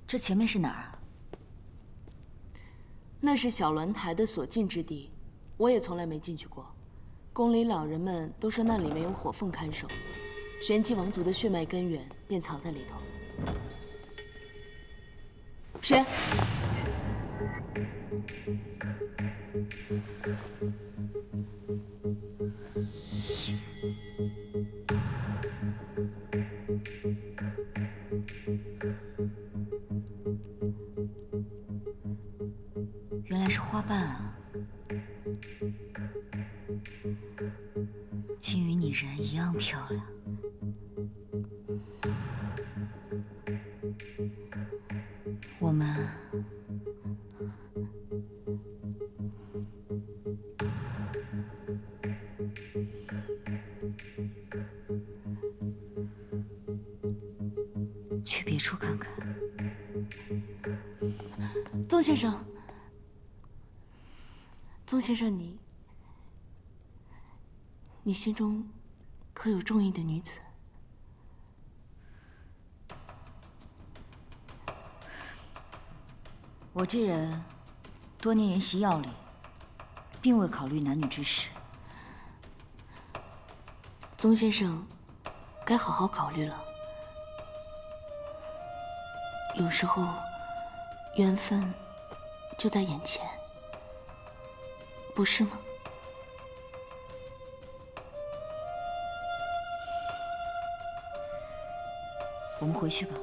这前面是哪儿啊？那是小鸾台的所禁之地，我也从来没进去过。宫里老人们都说那里面有火凤看守，玄机王族的血脉根源便藏在里头。谁？原来是花瓣啊！竟与你人一样漂亮。我们去别处看看。宗先生，宗先生，你心中可有中意的女子？我这人多年研习药理，并未考虑男女之事。宗先生，该好好考虑了。有时候，缘分就在眼前，不是吗？我们回去吧。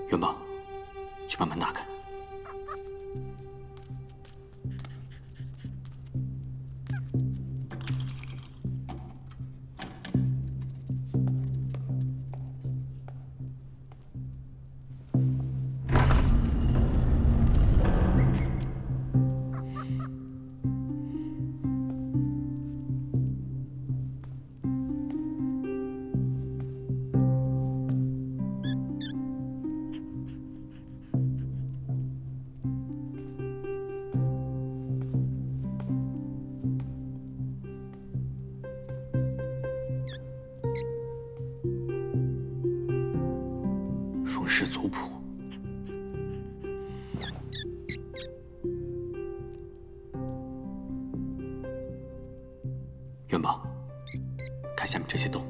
元宝，去把门打开。凤氏族谱，元宝，看下面这些洞，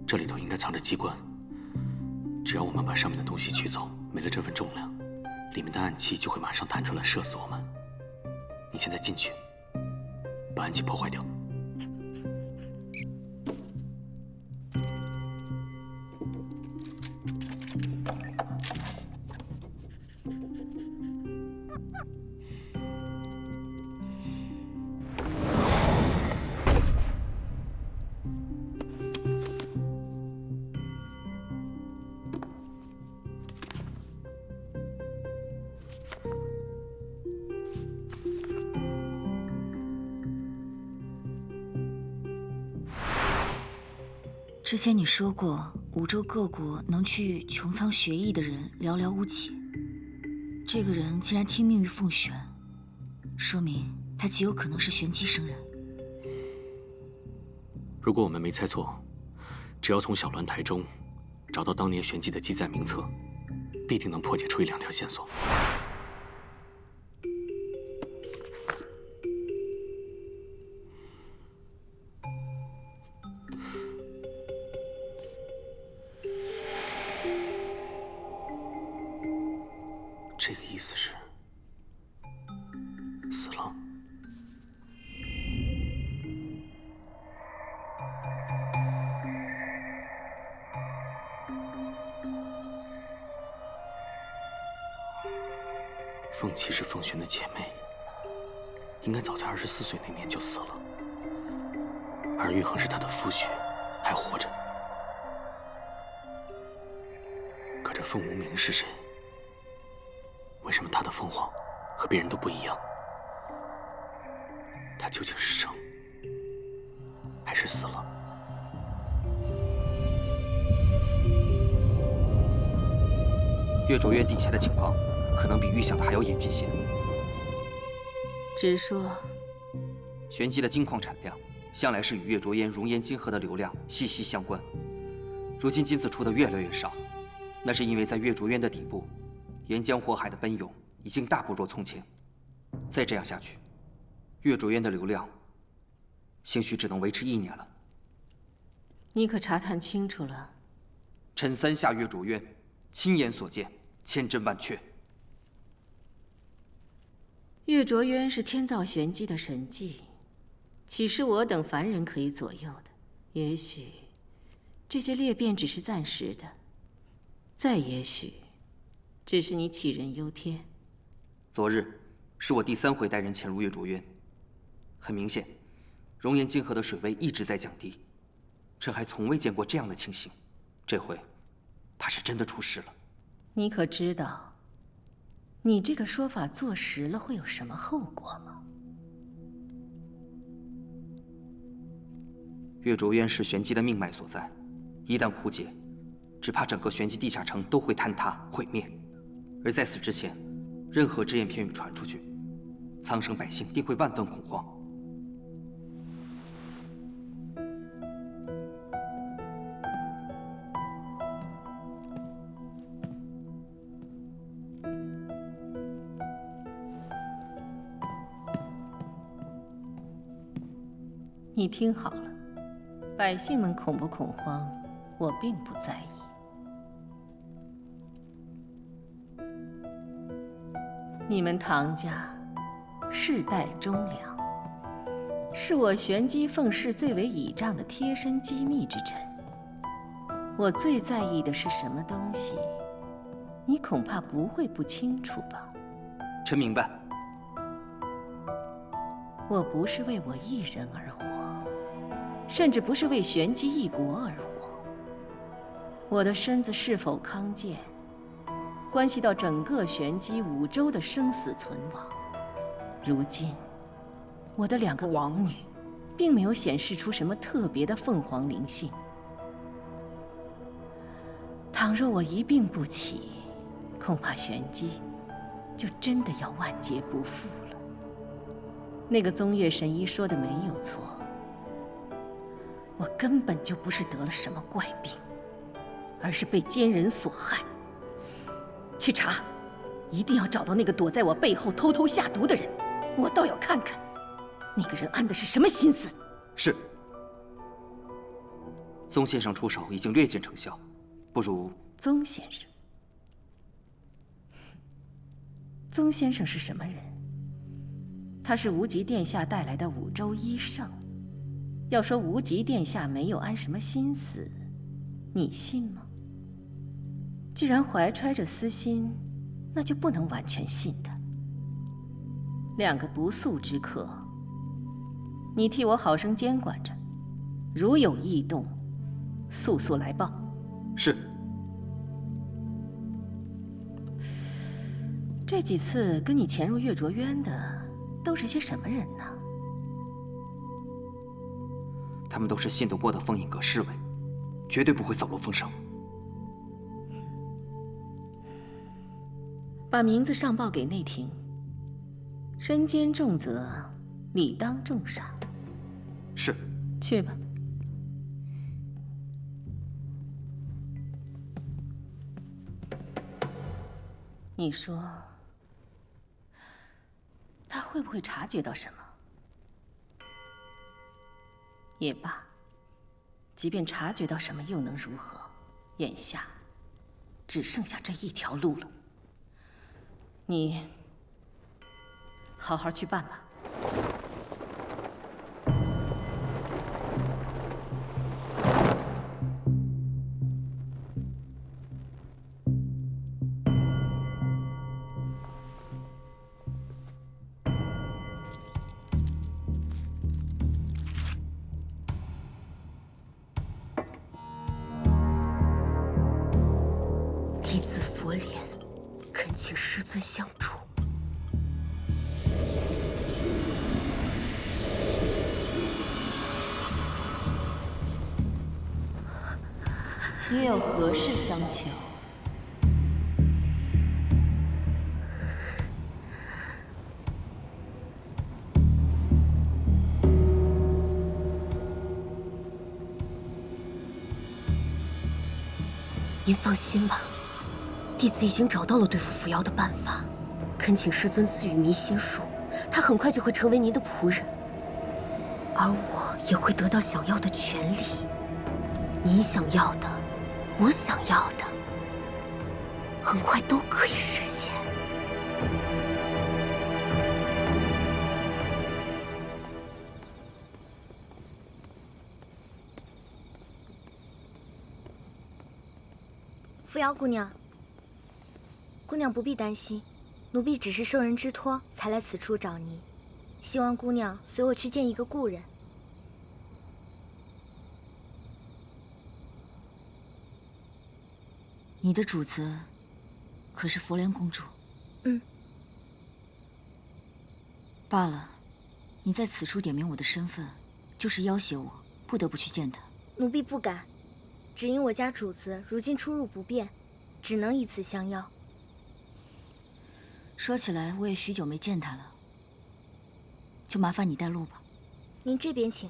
这里头应该藏着机关。只要我们把上面的东西取走，没了这份重量，里面的暗器就会马上弹出来射死我们。你现在进去，把暗器破坏掉。之前你说过，五洲各国能去穹苍学艺的人寥寥无几。这个人竟然听命于凤玄，说明他极有可能是玄机生人。如果我们没猜错，只要从小鸾台中找到当年玄机的记载名册，必定能破解出1、2条线索。这个意思是死了。凤琪是凤玄的姐妹，应该早在24岁那年就死了，而玉衡是她的夫婿，还活着。可这凤无名是谁？为什么他的凤凰和别人都不一样？他究竟是生还是死了？月卓渊底下的情况，可能比预想的还要严峻些。直说。玄机的金矿产量，向来是与月卓渊熔岩金河的流量息息相关。如今金子出的越来越少，那是因为在月卓渊的底部，岩浆火海的奔涌已经大不若从前。再这样下去，月卓渊的流量，兴许只能维持1年了。你可查探清楚了？臣3下月卓渊，亲眼所见，千真万确。月卓渊是天造玄机的神迹，岂是我等凡人可以左右的？也许这些裂变只是暂时的，再也许只是你杞人忧天。昨日是我第3回带人潜入月卓渊，很明显，熔岩金河的水位一直在降低，臣还从未见过这样的情形。这回，怕是真的出事了。你可知道，你这个说法坐实了会有什么后果吗？月卓渊是玄机的命脉所在，一旦枯竭，只怕整个玄机地下城都会坍塌毁灭。而在此之前，任何只言片语传出去，苍生百姓定会万分恐慌。你听好了，百姓们恐不恐慌，我并不在意。你们唐家世代忠良，是我玄机凤氏最为倚仗的贴身机密之臣。我最在意的是什么东西，你恐怕不会不清楚吧？臣明白。我不是为我一人而活，甚至不是为玄机一国而活。我的身子是否康健，关系到整个玄机5州的生死存亡。如今，我的2个王女，并没有显示出什么特别的凤凰灵性。倘若我一病不起，恐怕玄机就真的要万劫不复了。那个宗岳神医说的没有错，我根本就不是得了什么怪病，而是被奸人所害。去查，一定要找到那个躲在我背后偷偷下毒的人，我倒要看看那个人安的是什么心思。是。宗先生出手已经略见成效，不如……宗先生？宗先生是什么人？他是无极殿下带来的5州医圣。要说无极殿下没有安什么心思，你信吗？既然怀揣着私心，那就不能完全信他。2个不速之客，你替我好生监管着，如有异动，速速来报。是。这几次跟你潜入月卓渊的都是些什么人呢？他们都是信得过的风影阁侍卫，绝对不会走漏风声。把名字上报给内廷，身兼重责，理当重赏。是。去吧。你说，他会不会察觉到什么？也罢，即便察觉到什么又能如何？眼下只剩下这一条路了。你好好去办吧。弟子佛莲，恳请师尊相助。你有何事相求？您放心吧，弟子已经找到了对付伏妖的办法，恳请师尊赐予迷心术，他很快就会成为您的仆人，而我也会得到想要的权利。您想要的，我想要的，很快都可以实现。扶摇姑娘，姑娘不必担心，奴婢只是受人之托才来此处找您，希望姑娘随我去见一个故人。你的主子可是佛莲公主？嗯。罢了，你在此处点明我的身份，就是要挟我不得不去见她。奴婢不敢，只因我家主子如今出入不便，只能以此相邀。说起来，我也许久没见她了，就麻烦你带路吧。您这边请。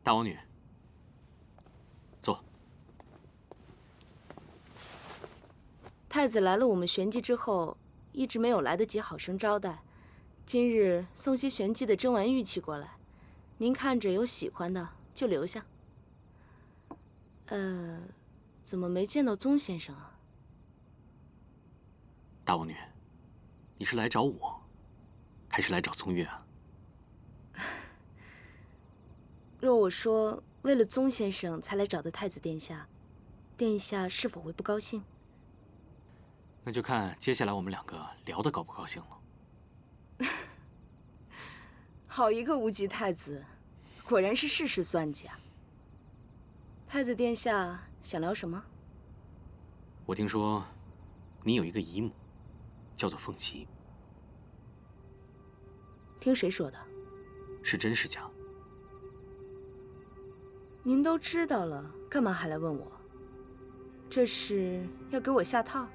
大王女，坐。太子来了我们玄机之后，一直没有来得及好生招待，今日送些玄机的珍玩玉器过来，您看着有喜欢的就留下。怎么没见到宗先生啊？大王女，你是来找我，还是来找宗岳啊？若我说为了宗先生才来找的太子殿下，殿下是否会不高兴？那就看接下来我们两个聊得高不高兴了。好一个无极太子，果然是事事算计啊！太子殿下想聊什么？我听说你有一个姨母，叫做凤琪，听谁说的？是真是假？您都知道了，干嘛还来问我？这是要给我下套，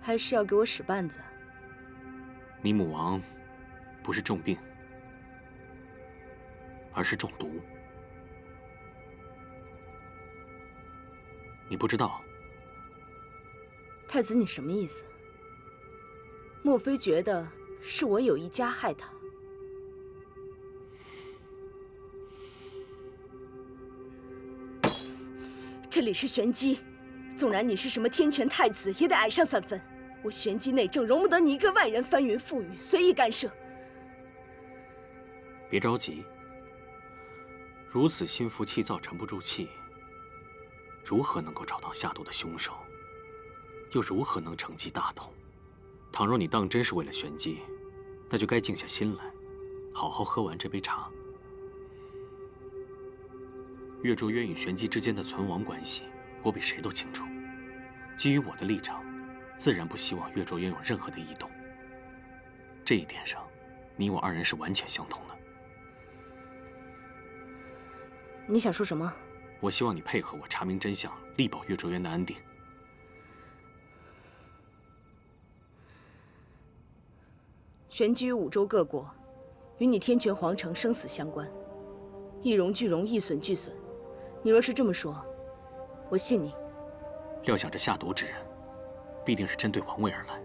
还是要给我使绊子？你母王不是重病，而是中毒。你不知道？太子，你什么意思？莫非觉得是我有意加害他？这里是玄机，纵然你是什么天权太子，也得矮上3分。我玄机内政容不得你一个外人翻云覆雨，随意干涉。别着急，如此心浮气躁、沉不住气，如何能够找到下毒的凶手？又如何能惩鸡大同？倘若你当真是为了玄机，那就该静下心来，好好喝完这杯茶。月卓渊与玄机之间的存亡关系，我比谁都清楚。基于我的立场，自然不希望月卓渊有任何的异动。这一点上，你我二人是完全相同的。你想说什么？我希望你配合我查明真相，力保月卓渊的安定。玄机与五州各国，与你天权皇城生死相关，一荣俱荣，一损俱损。你若是这么说，我信你。料想这下毒之人，必定是针对王位而来。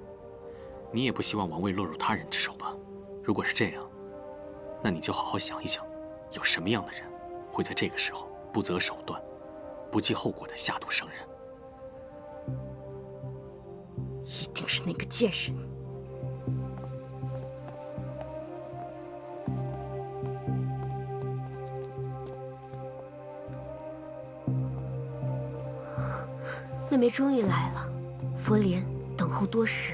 你也不希望王位落入他人之手吧？如果是这样，那你就好好想一想，有什么样的人会在这个时候不择手段、不计后果的下毒伤人？一定是那个贱人。妹妹终于来了，佛莲等候多时。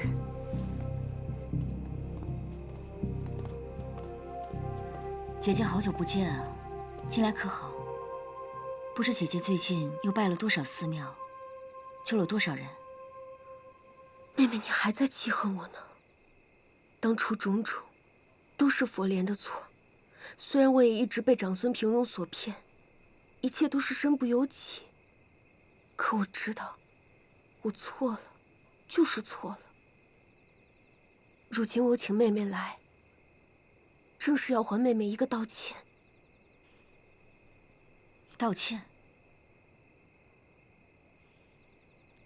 姐姐好久不见啊，近来可好？不知姐姐最近又拜了多少寺庙，救了多少人？妹妹，你还在记恨我呢？当初种种，都是佛莲的错。虽然我也一直被长孙平荣所骗，一切都是身不由己，可我知道，我错了，就是错了。如今我请妹妹来，正是要还妹妹一个道歉。道歉？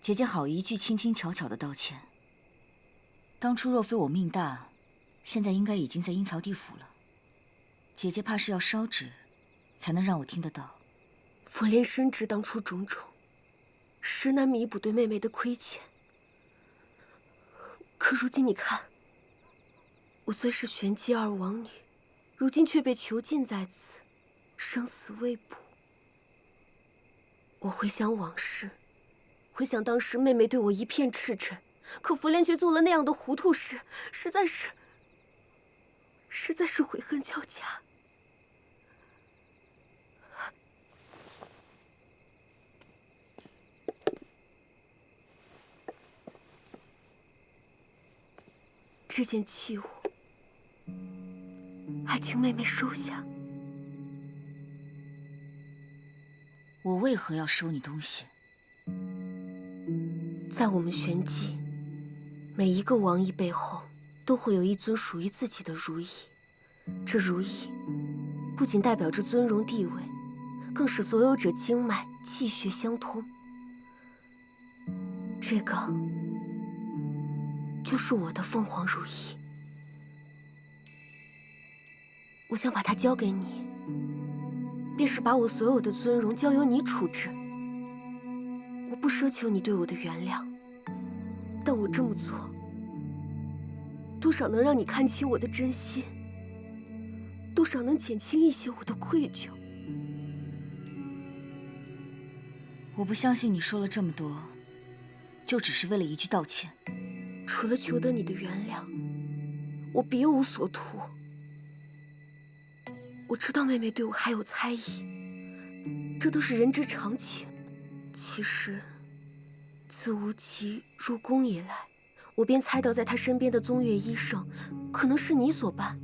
姐姐好一句轻轻巧巧的道歉。当初若非我命大，现在应该已经在阴曹地府了。姐姐怕是要烧纸，才能让我听得到。佛莲深知当初种种，实难弥补对妹妹的亏欠。可如今你看，我虽是玄机二王女，如今却被囚禁在此，生死未卜。我回想往事，回想当时妹妹对我一片赤诚，可佛莲却做了那样的糊涂事，实在是悔恨交加。这件器物，还请妹妹收下。我为何要收你东西？在我们玄机，每一个王爷背后都会有一尊属于自己的如意。这如意不仅代表着尊荣地位，更使所有者经脉气血相通。这个就是我的凤凰如意，我想把它交给你，便是把我所有的尊荣交由你处置。我不奢求你对我的原谅，但我这么做，多少能让你看清我的真心，多少能减轻一些我的愧疚。我不相信你说了这么多，就只是为了一句道歉。除了求得你的原谅，我别无所图。我知道妹妹对我还有猜疑，这都是人之常情。其实，自无极入宫以来，我便猜到在她身边的宗岳医圣，可能是你所办。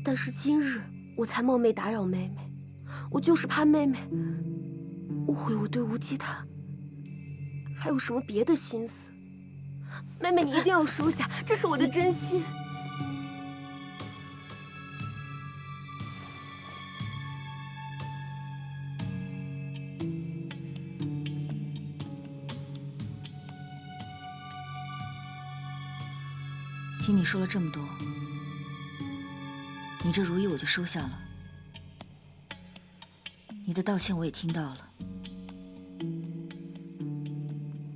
但是今日我才冒昧打扰妹妹，我就是怕妹妹误会我对无极她还有什么别的心思。妹妹，你一定要收下，这是我的真心。听你说了这么多，你这如意我就收下了。你的道歉我也听到了，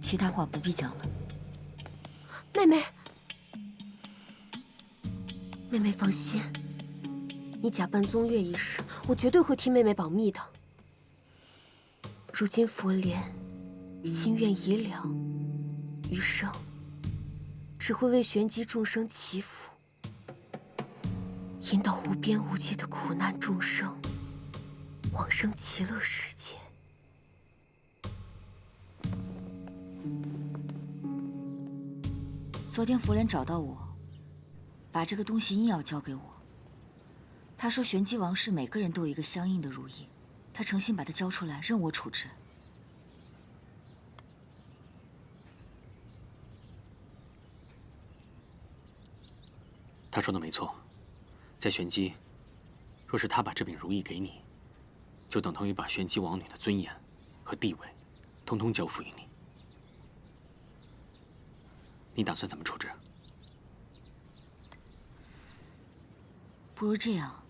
其他话不必讲了。妹妹，妹妹放心，你假扮宗岳一事，我绝对会替妹妹保密的。如今佛莲心愿已了，余生只会为玄机众生祈福，引导无边无际的苦难众生往生极乐世界。昨天佛莲找到我，把这个东西硬要交给我。他说玄机王室每个人都有一个相应的如意，他诚心把它交出来，任我处置。他说的没错，在玄机，若是他把这柄如意给你，就等同于把玄机王女的尊严和地位，通通交付于你。你打算怎么处置？不如这样，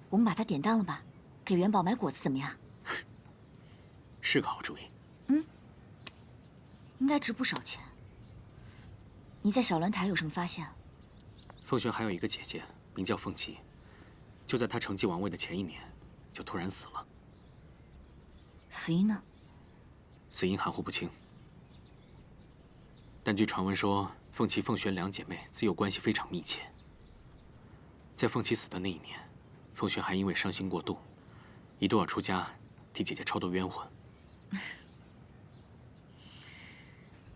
我们把它典当了吧，给元宝买果子怎么样？是个好主意。应该值不少钱。你在小鸾台有什么发现？凤轩还有一个姐姐，名叫凤琪，就在她承继王位的前1年，就突然死了。死因呢？死因含糊不清。但据传闻说，凤琪、凤璇两姐妹自幼关系非常密切。在凤琪死的那一年，凤璇还因为伤心过度，一度要出家替姐姐超度冤魂。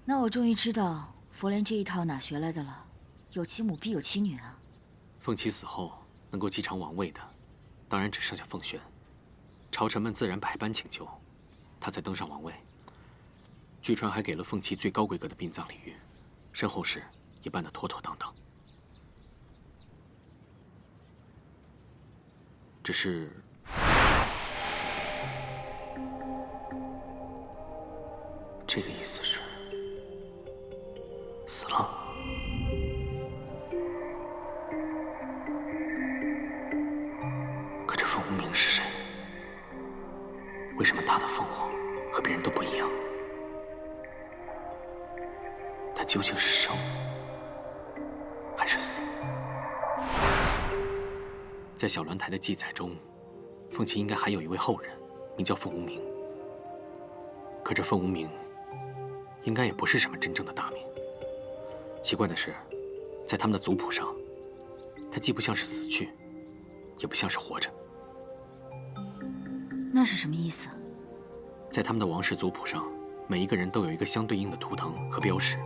那我终于知道佛莲这一套哪学来的了，有其母必有其女啊。凤琪死后能够继承王位的，当然只剩下凤璇，朝臣们自然百般请求，她才登上王位。据传还给了凤琪最高规格的殡葬礼遇，身后事也办得妥妥当当。只是，这个意思是死了。可这凤无名是谁？为什么他的凤凰和别人都不一样？他究竟是生还是死？在小鸾台的记载中，凤琪应该还有一位后人，名叫凤无名。可这凤无名，应该也不是什么真正的大名。奇怪的是，在他们的族谱上，他既不像是死去，也不像是活着。那是什么意思？在他们的王室族谱上，每一个人都有一个相对应的图腾和标识。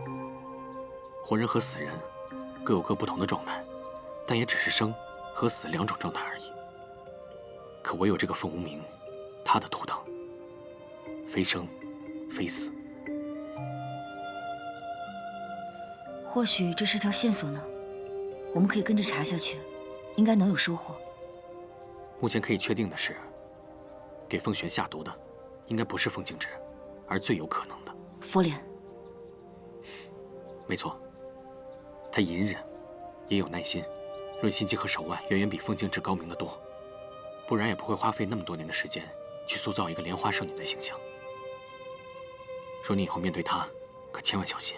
活人和死人各有各不同的状态，但也只是生和死两种状态而已。可唯有这个凤无名，他的图腾非生非死。或许这是条线索呢，我们可以跟着查下去，应该能有收获。目前可以确定的是，给凤璇下毒的应该不是凤静之，而最有可能的佛莲。没错，他隐忍，也有耐心，论心机和手腕远远比凤静之高明得多，不然也不会花费那么多年的时间去塑造一个莲花圣女的形象。说你以后面对她，可千万小心。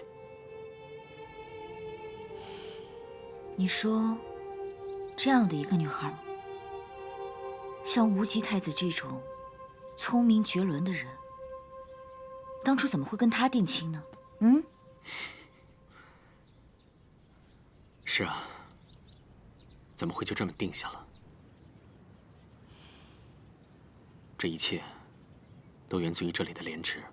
你说，这样的一个女孩，像无极太子这种聪明绝伦的人，当初怎么会跟他定亲呢？嗯？是啊，怎么会就这么定下了？这一切都源自于这里的莲池。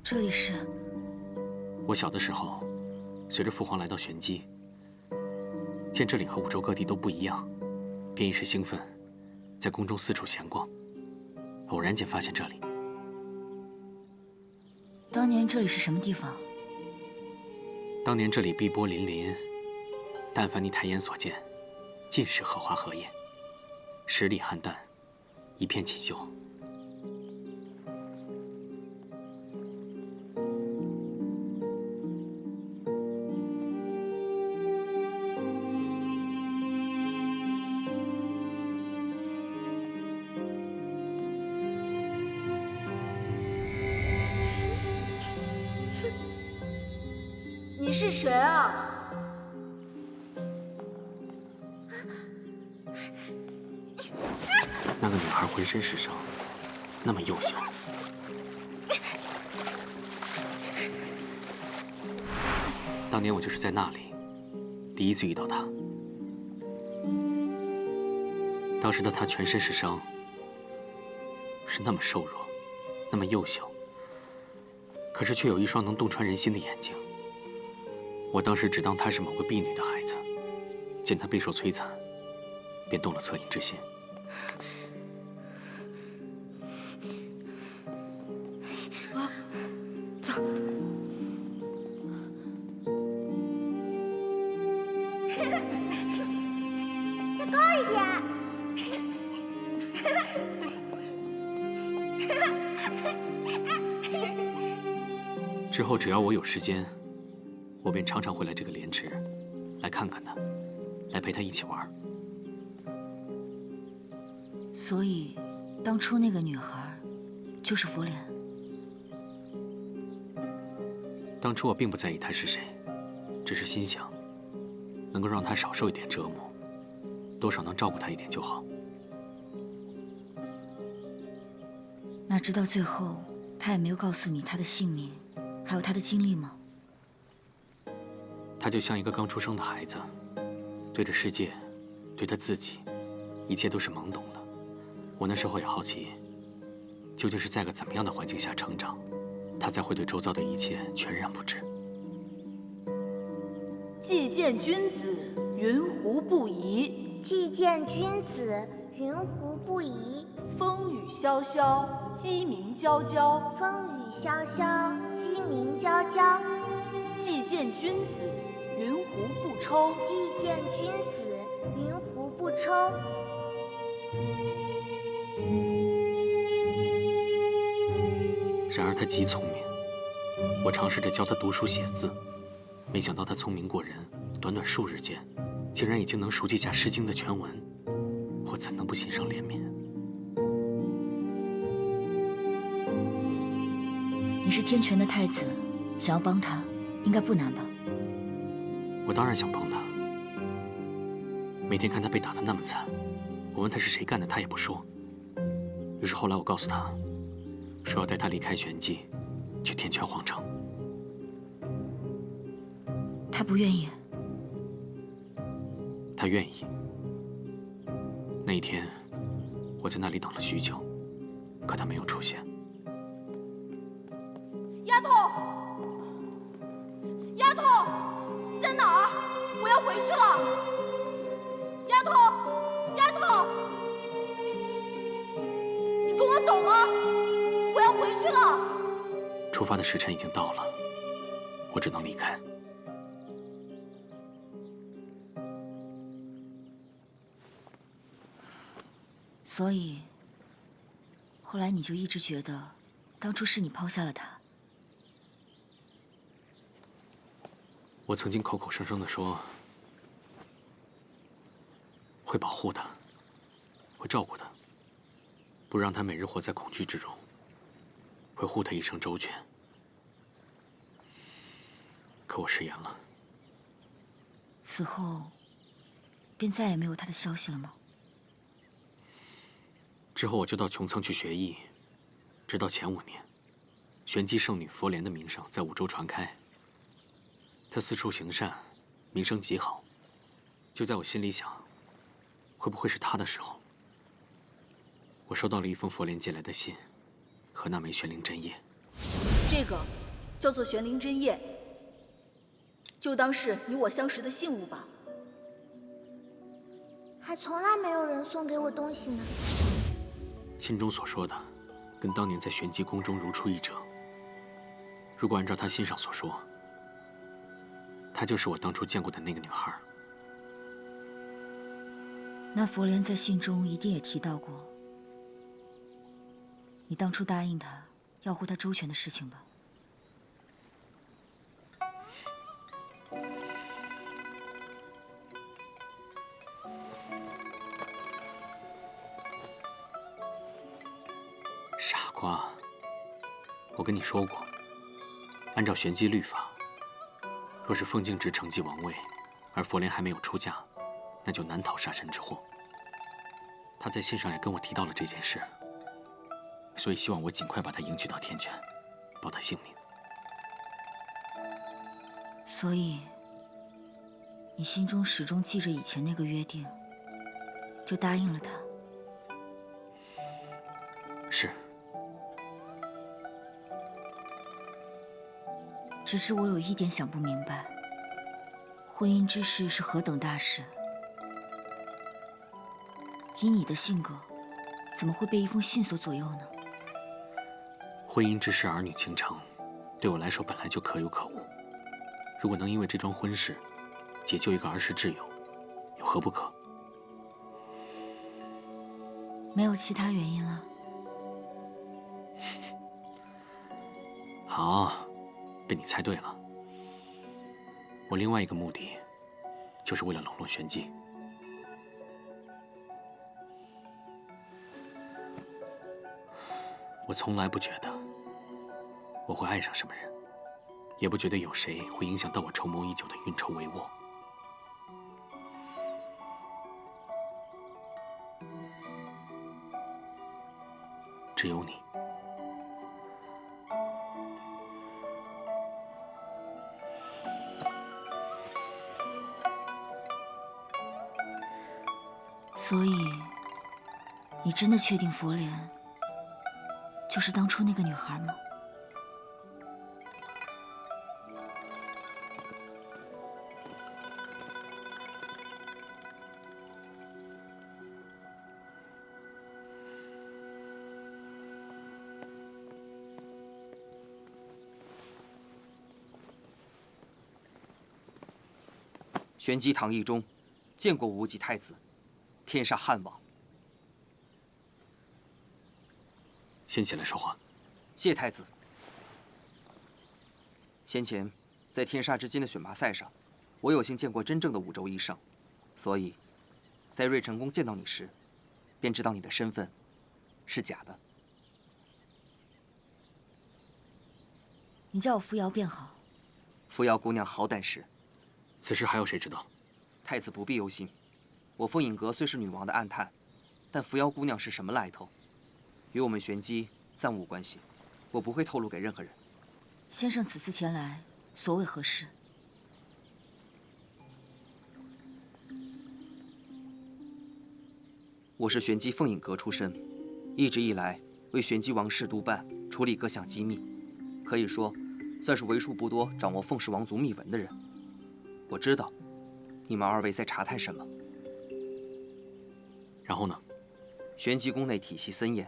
这里是……我小的时候，随着父皇来到玄机，见这里和五洲各地都不一样，便一时兴奋，在宫中四处闲逛，偶然间发现这里。当年这里是什么地方？当年这里碧波粼粼，但凡你抬眼所见，尽是荷花荷叶，十里菡萏，一片锦绣。你是谁啊？那个女孩浑身是伤，那么幼小。当年我就是在那里第一次遇到她。当时的她全身是伤，是那么瘦弱，那么幼小，可是却有一双能洞穿人心的眼睛。我当时只当她是某个婢女的孩子，见她备受摧残，便动了恻隐之心。走。再高一点。之后只要我有时间，我便常常会来这个莲池，来看看他，来陪他一起玩。所以，当初那个女孩，就是佛莲。当初我并不在意她是谁，只是心想，能够让她少受一点折磨，多少能照顾她一点就好。那直到最后，她也没有告诉你她的姓名，还有她的经历吗？她就像一个刚出生的孩子，对着世界，对她自己，一切都是懵懂的。我那时候也好奇，究竟是在个怎么样的环境下成长，她才会对周遭的一切全然不知。既见君子，云胡不疑？既见君子，云胡不疑？风雨萧萧，鸡鸣啾啾。风雨萧萧，鸡鸣啾啾。既见君子，云胡不抽？既见君子，云胡不抽？然而他极聪明，我尝试着教他读书写字，没想到他聪明过人，短短数日间，竟然已经能熟记下《诗经》的全文，我怎能不心生怜悯？你是天权的太子，想要帮他，应该不难吧？我当然想帮他。每天看他被打得那么惨，我问他是谁干的，他也不说。于是后来我告诉他，说要带他离开玄机，去天权皇城。他不愿意。他愿意。那一天，我在那里等了许久，可他没有出现。丫头，丫头，你在哪儿？我要回去了。丫头，丫头，你跟我走了，我要回去了。出发的时辰已经到了，我只能离开。所以，后来你就一直觉得，当初是你抛下了他。我曾经口口声声地说，会保护他，会照顾他，不让他每日活在恐惧之中，会护他一生周全。可我食言了。此后，便再也没有他的消息了吗？之后我就到穹苍去学艺，直到前5年，玄机圣女佛莲的名声在五洲传开。她四处行善，名声极好。就在我心里想，会不会是她的时候，我收到了一封佛莲寄来的信，和那枚玄灵针叶。这个叫做玄灵针叶，就当是你我相识的信物吧。还从来没有人送给我东西呢。信中所说的，跟当年在玄机宫中如出一辙。如果按照他信上所说，她就是我当初见过的那个女孩。那佛莲在信中一定也提到过，你当初答应他要护他周全的事情吧？傻瓜，我跟你说过，按照玄机律法，若是凤静之承继王位，而佛莲还没有出嫁，那就难逃杀身之祸。他在信上也跟我提到了这件事，所以希望我尽快把她迎娶到天权，保她性命。所以，你心中始终记着以前那个约定，就答应了他。是。只是我有一点想不明白，婚姻之事是何等大事，以你的性格，怎么会被一封信所左右呢？婚姻之事，儿女情长，对我来说本来就可有可无。如果能因为这桩婚事，解救一个儿时挚友，有何不可？没有其他原因了。好，被你猜对了。我另外一个目的，就是为了笼络玄机。我从来不觉得我会爱上什么人，也不觉得有谁会影响到我筹谋已久的运筹帷幄。只有你。所以，你真的确定佛莲就是当初那个女孩吗？玄机唐懿中见过无极太子，天煞汉王。先起来说话。谢太子。先前在天煞之间的选拔赛上，我有幸见过真正的五州一圣，所以，在瑞成宫见到你时，便知道你的身份是假的。你叫我扶摇便好。扶摇姑娘好胆识。此事还有谁知道？太子不必忧心，我凤影阁虽是女王的暗探，但扶摇姑娘是什么来头，与我们玄机暂无关系，我不会透露给任何人。先生此次前来，所为何事？我是玄机凤影阁出身，一直以来为玄机王室督办，处理各项机密，可以说算是为数不多掌握凤氏王族秘闻的人。我知道你们二位在查探什么。然后呢？玄机宫内体系森严，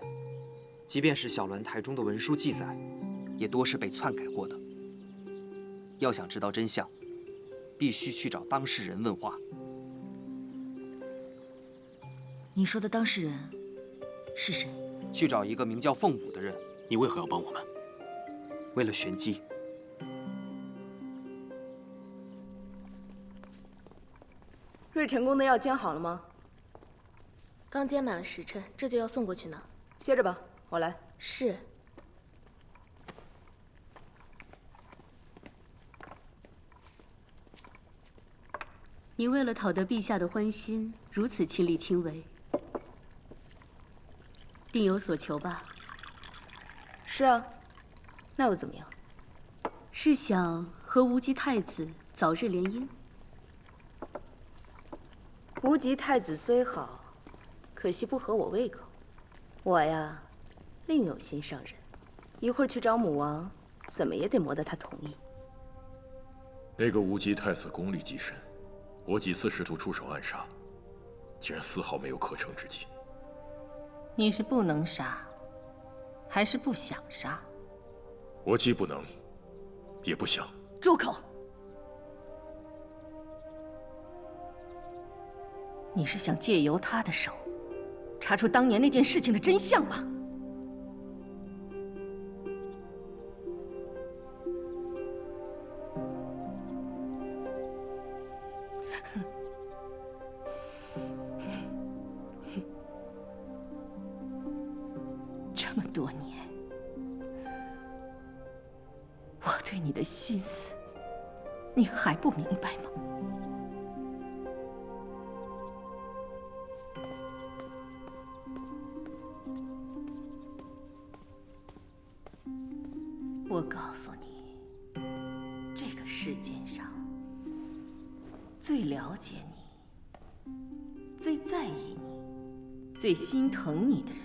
即便是小鸾台中的文书记载，也多是被篡改过的。要想知道真相，必须去找当事人问话。你说的当事人是谁？去找一个名叫凤舞的人。你为何要帮我们？为了玄机。瑞成宫的药煎好了吗？刚煎满了时辰，这就要送过去呢。歇着吧，我来。是。您为了讨得陛下的欢心，如此亲力亲为，定有所求吧？是啊，那又怎么样？是想和无极太子早日联姻？无极太子虽好，可惜不合我胃口。我呀，另有心上人，一会儿去找母王，怎么也得磨得他同意。那个无极太子功力极深，我几次试图出手暗杀，竟然丝毫没有可乘之机。你是不能杀，还是不想杀？我既不能，也不想。住口！你是想借由他的手，查出当年那件事情的真相吧？这么多年，我对你的心思，你还不明白吗？我告诉你，这个世界上最了解你、最在意你、最心疼你的人，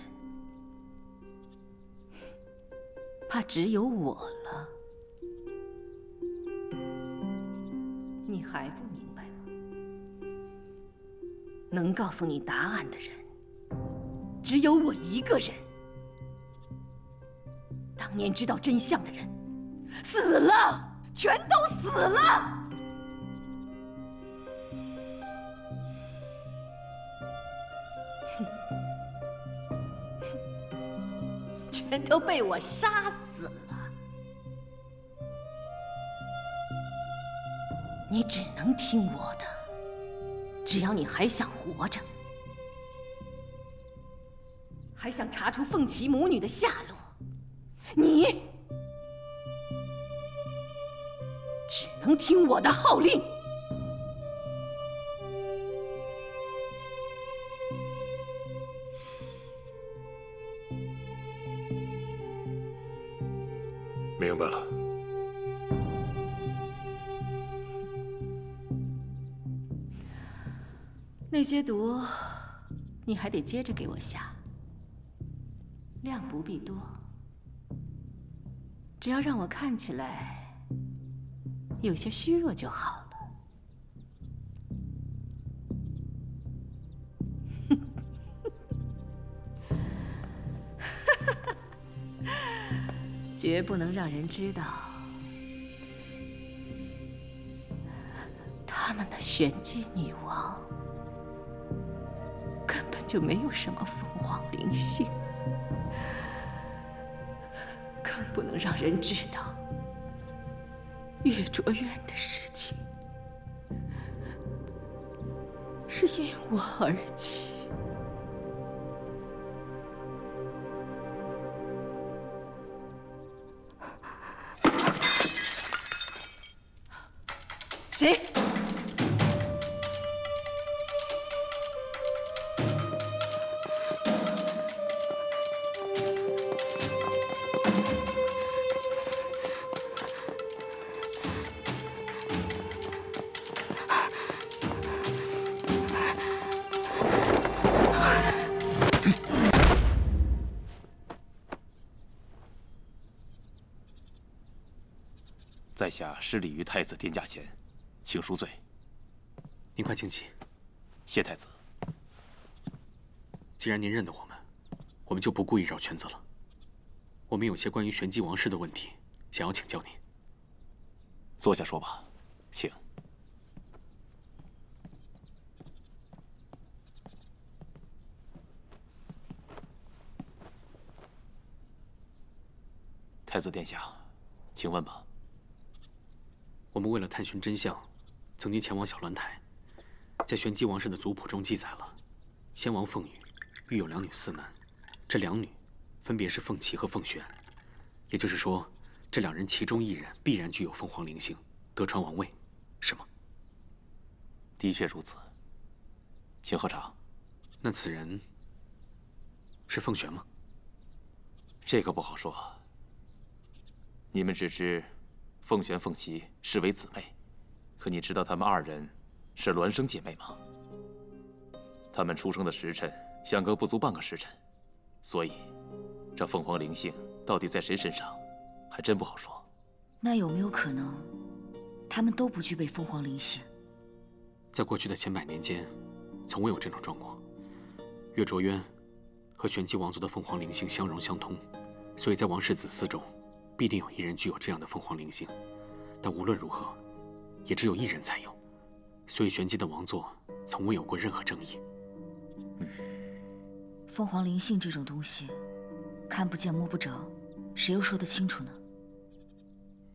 怕只有我了。你还不明白吗？能告诉你答案的人，只有我一个人。当年知道真相的人，死了，全都死了。全都被我杀死了。你只能听我的。只要你还想活着，还想查出凤岐母女的下落，你只能听我的号令。明白了。那些毒，你还得接着给我下，量不必多，只要让我看起来有些虚弱就好了。绝不能让人知道，他们的玄机女王根本就没有什么凤凰灵性，更不能让人知道月卓渊的事情是因我而起。谁？在下失礼于太子殿驾前，请赎罪。您快请起。谢太子。既然您认得我们就不故意绕圈子了。我们有些关于玄机王室的问题，想要请教您。坐下说吧，请。太子殿下，请问吧。我们为了探寻真相，曾经前往小鸾台，在玄机王氏的族谱中记载了，先王凤羽育有2女4男，这2女分别是凤岐和凤璇，也就是说，这2人其中1人必然具有凤凰灵性，得传王位，是吗？的确如此。请喝茶。那此人是凤璇吗？这个不好说。你们只知凤璇、凤岐视为姊妹，可你知道她们2人是孪生姐妹吗？她们出生的时辰相隔不足半个时辰，所以这凤凰灵性到底在谁身上，还真不好说。那有没有可能，他们都不具备凤凰灵性？在过去的千百年间，从未有这种状况。月卓渊和玄机王族的凤凰灵性相融相通，所以在王室子嗣中，必定有1人具有这样的凤凰灵性。但无论如何，也只有1人才有，所以玄机的王座从未有过任何争议。凤凰灵性这种东西，看不见摸不着，谁又说得清楚呢？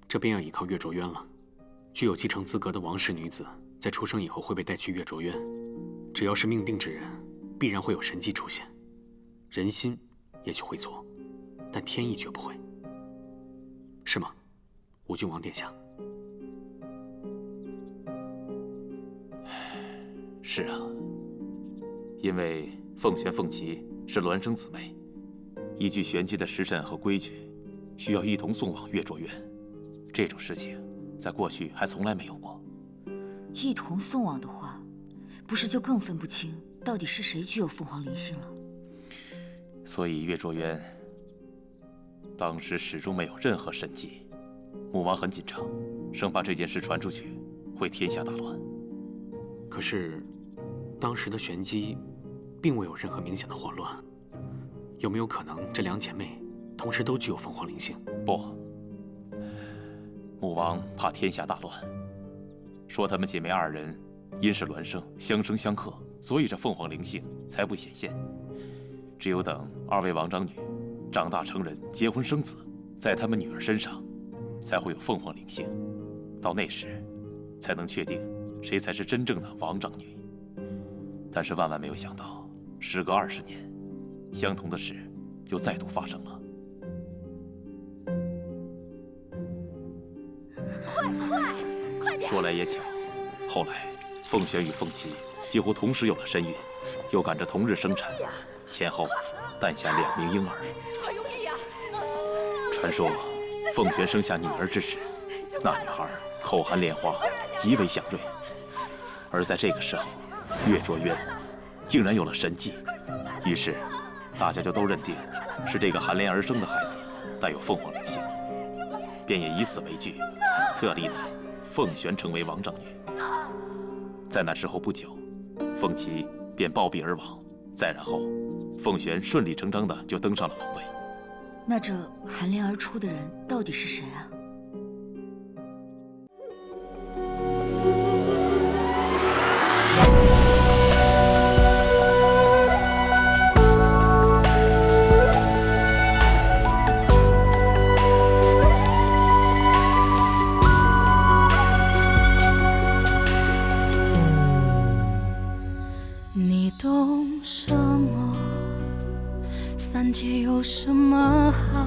这便要依靠月卓渊了。具有继承资格的王室女子，在出生以后会被带去月卓渊，只要是命定之人，必然会有神迹出现。人心也许会错，但天意绝不会，是吗，吴郡王殿下？是啊，因为凤璇、凤岐是孪生姊妹，依据玄机的时辰和规矩，需要一同送往月卓渊。这种事情在过去还从来没有过。一同送往的话，不是就更分不清到底是谁具有凤凰灵性了？所以月卓渊当时始终没有任何神迹。母王很紧张，生怕这件事传出去会天下大乱。可是，当时的玄机并未有任何明显的祸乱，有没有可能这2姐妹同时都具有凤凰灵性？不，母王怕天下大乱，说她们姐妹2人因是孪生，相生相克，所以这凤凰灵性才不显现。只有等2位王长女长大成人，结婚生子，在她们女儿身上才会有凤凰灵性。到那时，才能确定谁才是真正的王长女。但是万万没有想到，时隔20年，相同的事又再度发生了。快点！说来也巧，后来凤璇与凤琪几乎同时有了身孕，又赶着同日生产，前后诞下2名婴儿。快用力呀！传说凤璇生下女儿之时，那女孩口含莲花，极为祥瑞。而在这个时候，岳卓渊竟然有了神迹，于是大家就都认定是这个含莲而生的孩子带有凤凰灵性，便也以此为据，册立了凤璇成为王长女。在那之后不久，凤琪便暴毙而亡。再然后，凤璇顺理成章的就登上了王位。那这含莲而出的人到底是谁啊？你懂什么？三界有什么好？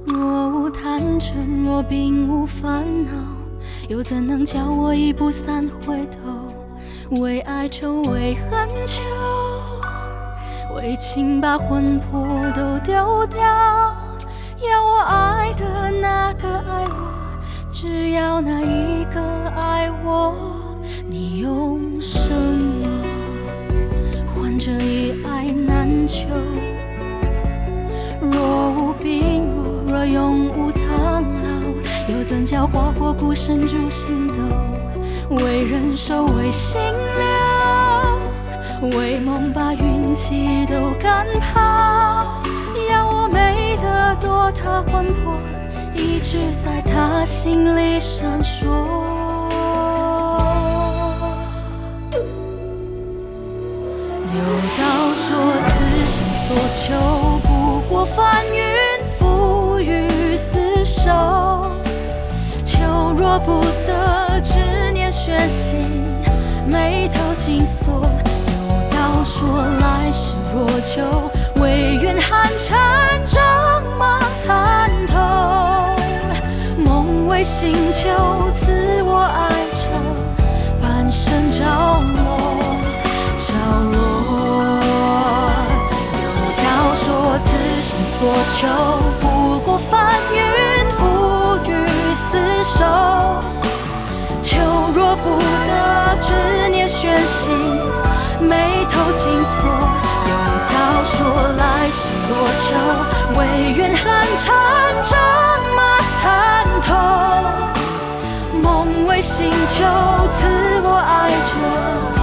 若无贪嗔，若并无烦恼，又怎能叫我一步三回头？为爱愁，为恨求，为情把魂魄都丢掉。要我爱的那个爱我，只要那一个爱我。你用什么换这一爱难求？若无病弱，若永无苍老，又怎叫花火孤身筑心斗？为人守，为心留，为梦把运气都赶跑。要我美得多，他魂魄一直在他心里闪烁。有道说此生所求，不过翻云覆雨厮守。求若不得，执念悬心，眉头紧锁。有道说来世若求，唯愿寒蝉仗马参透。梦为星球，赐我爱愁，半生着落。此生所求，不过翻云覆雨厮守。求若不得，执念悬心，眉头紧锁。有道说来世若求，唯愿寒蝉仗马参透。梦为星球，赐我爱着。